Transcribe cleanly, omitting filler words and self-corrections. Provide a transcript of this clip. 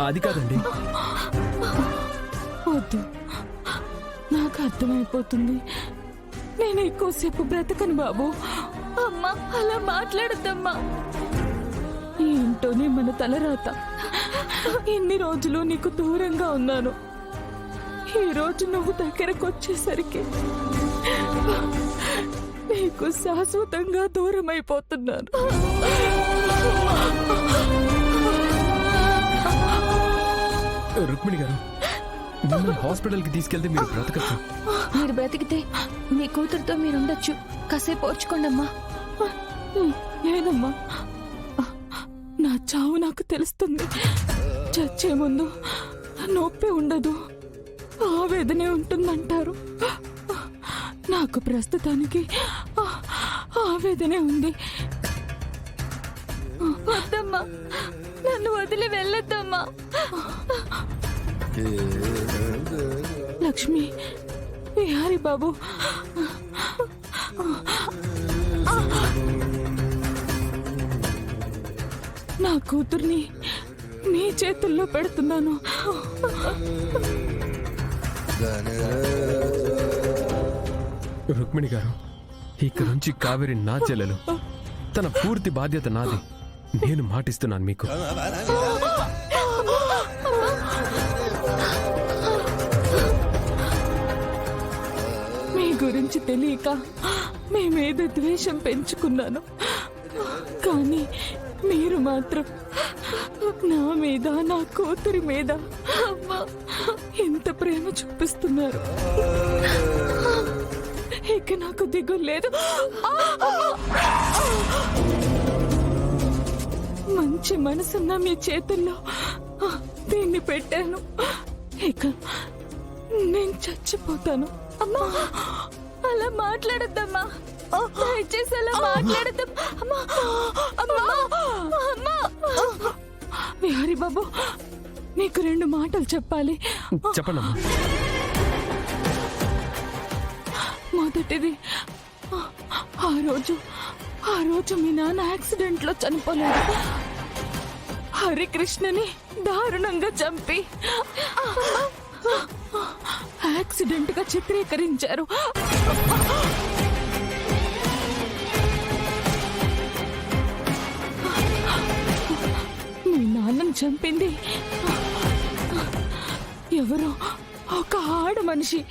అది కాదండి. వద్దు, నాకు అర్థమైపోతుంది. నేను ఎక్కువసేపు బ్రతకను బాబు. అమ్మా అలా మాట్లాడద్దమ్మా. ఏంటోనే మన తలరాత. ఇన్ని రోజులు నీకు దూరంగా ఉన్నాను. ఈ రోజు నువ్వు దగ్గరకు వచ్చేసరికి నీకు శాశ్వతంగా దూరం అయిపోతున్నాను. రుక్మిణి గారు, మిమ్మల్ని హాస్పిటల్కి తీసుకెళ్తే మీరు బ్రతకచ్చు. మీరు బ్రతికితే మీ కూతురుతో మీరు ఉండొచ్చు. కాసేపు ఓర్చుకోండమ్మా. లేదమ్మా, నా చావు నాకు తెలుస్తుంది. చచ్చే ముందు నొప్పి ఉండదు, ఆవేదనే ఉంటుందంటారు. నాకు ప్రస్తుతానికి ఆవేదనే ఉంది. వద్దమ్మా, నన్ను వదిలి వెళ్ళొద్దమ్మా. లక్ష్మి, విహారీ బాబు, నా కూతుర్ని నీ చేతుల్లో పెడుతున్నాను. రుక్మిణి గారు, ఇక్కడ నుంచి కావేరి నా చెల్లెలు. తన పూర్తి బాధ్యత నాది. నేను మాటిస్తున్నాను మీకు. మీ గురించి తెలియక మీ మీద ద్వేషం పెంచుకున్నాను. కానీ మీరు మాత్రం నా మీద, నా కూతురి మీద ఎంత ప్రేమ చూపిస్తున్నారు. ఇక నాకు దిగులు లేదు. మంచి మనసున్న మీ చేతుల్లో దీన్ని పెట్టాను. ఇక నేను చచ్చిపోతాను. అమ్మా అలా మాట్లాడద్దమ్మా. దయచేసి అలా మాట్లాడద్దాం. విహారీ బాబు, నీకు 2 మాటలు చెప్పాలి. చెప్పండమ్మా. మొదటిది, ఆ రోజు మీ నాన్న యాక్సిడెంట్ లో చనిపోలేదు. హరికృష్ణని దారుణంగా చంపి యాక్సిడెంట్ గా చిత్రీకరించారు. మీ నాన్నని చంపింది ఎవరో ఒక ఆడ మనిషి.